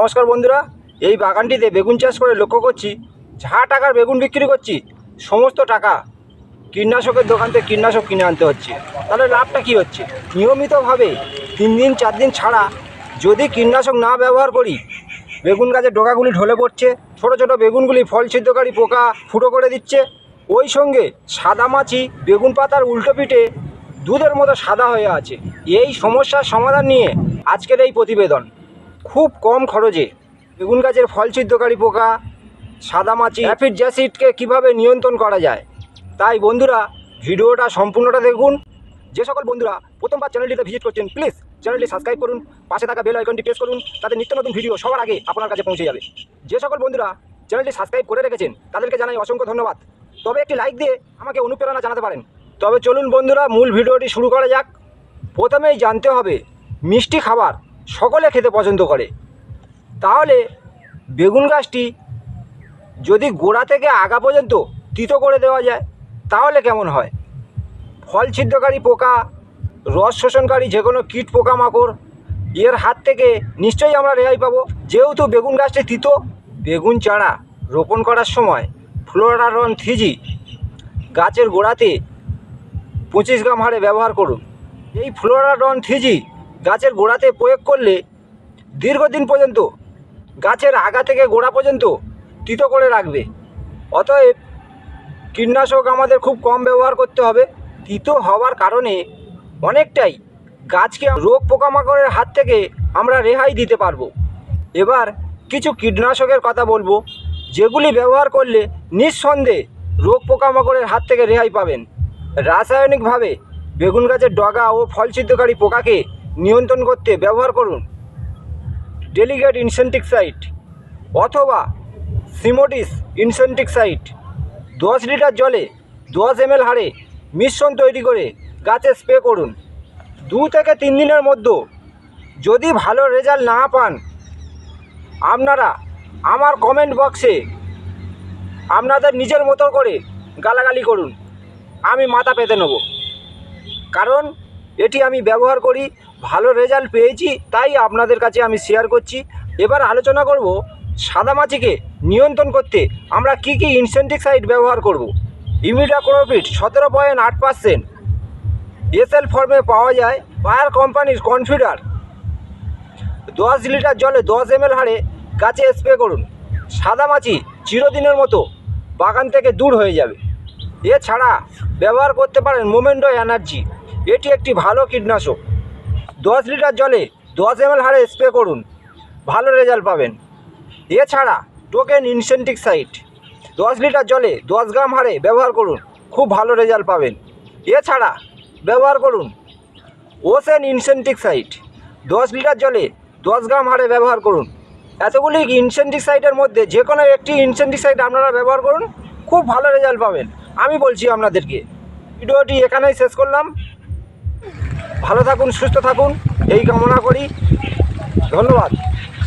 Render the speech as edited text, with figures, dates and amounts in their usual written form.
নমস্কার বন্ধুরা, এই বাগানটিতে বেগুন চাষ করে লক্ষ্য করছি যা টাকার বেগুন বিক্রি করছি সমস্ত টাকা কীটনাশকের দোকান থেকে কীটনাশক কিনে আনতে হচ্ছে। তাহলে লাভটা কী হচ্ছে? নিয়মিতভাবে 3 দিন 4 দিন ছাড়া যদি কীটনাশক না ব্যবহার করি বেগুন গাছের ডগাগুলি ঢলে পড়ছে, ছোটো ছোটো বেগুনগুলি ফল ছিদ্রকারী পোকা ফুটো করে দিচ্ছে, ওই সঙ্গে সাদামাছি বেগুন পাতার উল্টো পিঠে দুধের মতো সাদা হয়ে আছে। এই সমস্যার সমাধান নিয়ে আজকের এই প্রতিবেদন। খুব কম খরচে বেগুন গাছের ফল ছিদ্রকারী পোকা, সাদামাছি, অ্যাফিড অ্যাসিডকে কীভাবে নিয়ন্ত্রণ করা যায়। তাই বন্ধুরা ভিডিওটা সম্পূর্ণটা দেখুন। যে সকল বন্ধুরা প্রথমবার চ্যানেলটিতে ভিজিট করছেন প্লিজ চ্যানেলটি সাবস্ক্রাইব করুন, পাশে থাকা বেল আইকনটি প্রেস করুন, তাতে নিত্য নতুন ভিডিও সবার আগে আপনার কাছে পৌঁছে যাবে। যে সকল বন্ধুরা চ্যানেলটি সাবস্ক্রাইব করে রেখেছেন তাদেরকে জানাই অসংখ্য ধন্যবাদ। তবে একটি লাইক দিয়ে আমাকে অনুপ্রেরণা জানাতে পারেন। তবে চলুন বন্ধুরা মূল ভিডিওটি শুরু করা যাক। প্রথমেই জানতে হবে মিষ্টি খাবার সকলে খেতে পছন্দ করে, তাহলে বেগুন গাছটি যদি গোড়া থেকে আগা পর্যন্ত তিতো করে দেওয়া যায় তাহলে কেমন হয়? ফল ছিদ্রকারী পোকা, রস শোষণকারী যে কোনো কীট পোকামাকড় এর হাত থেকে নিশ্চয়ই আমরা রেহাই পাবো। যেহেতু বেগুন গাছটি তিতো, বেগুন চারা রোপণ করার সময় ফ্লোরারন 3G গাছের গোড়াতে 25 গ্রাম হারে ব্যবহার করুন। এই ফ্লোরারন 3G গাছের গোড়াতে প্রয়োগ করলে দীর্ঘদিন পর্যন্ত গাছের আগা থেকে গোড়া পর্যন্ত তিতো করে রাখবে। অতএব কীটনাশক আমাদের খুব কম ব্যবহার করতে হবে। তিতো হওয়ার কারণে অনেকটাই গাছকে রোগ পোকামাকড়ের হাত থেকে আমরা রেহাই দিতে পারবো। এবার কিছু কীটনাশকের কথা বলবো যেগুলি ব্যবহার করলে নিঃসন্দেহে রোগ পোকামাকড়ের হাত থেকে রেহাই পাবেন। রাসায়নিকভাবে বেগুন গাছের ডগা ও ফল ছিদ্রকারী পোকাকে নিয়ন্ত্রণ করতে ব্যবহার করুন ডেলিগেট ইনসেক্টিসাইড অথবা সিমোডিস ইনসেক্টিসাইড। 10 লিটার জলে 10 ml হারে মিশ্রণ তৈরি করে গাছে স্প্রে করুন। 2 থেকে 3 দিনের মধ্যে যদি ভালো রেজাল্ট না পান আপনারা আমার কমেন্ট বক্সে আপনাদের নিজের মতো করে গালাগালি করুন, আমি মাথা পেতে নেব। কারণ এটি আমি ব্যবহার করি, ভালো রেজাল্ট পেয়েছি, তাই আপনাদের কাছে আমি শেয়ার করছি। এবার আলোচনা করব সাদামাছিকে নিয়ন্ত্রণ করতে আমরা কি কি ইনসেক্টিসাইড ব্যবহার করব। ইমিডাক্লোপিড 17.8% এসএল ফর্মে পাওয়া যায়। বায়ার কোম্পানির কনফিডার 10 লিটার জলে 10 ml হারে গাছে স্প্রে করুন। সাদামাছি চিরদিনের মতো বাগান থেকে দূর হয়ে যাবে। এছাড়া ব্যবহার করতে পারেন মোমেন্টো এনার্জি, এটি একটি ভালো কীটনাশক। 10 লিটার জলে 10 ml হারে স্প্রে করুন, ভালো রেজাল্ট পাবেন। এছাড়া টোকেন ইনসেক্টিসাইড 10 লিটার জলে 10 গ্রাম হারে ব্যবহার করুন, খুব ভালো রেজাল্ট পাবেন। এছাড়া ব্যবহার করুন ওসেন ইনসেক্টিসাইড 10 লিটার জলে 10 গ্রাম হারে ব্যবহার করুন। এতগুলি ইনসেক্টিসাইডের মধ্যে যে কোনো একটি ইনসেক্টিসাইড আপনারা ব্যবহার করুন, খুব ভালো রেজাল্ট পাবেন। আমি বলছি আপনাদেরকে। ভিডিওটি এখানেই শেষ করলাম। ভালো থাকুন, সুস্থ থাকুন এই কামনা করি। ধন্যবাদ।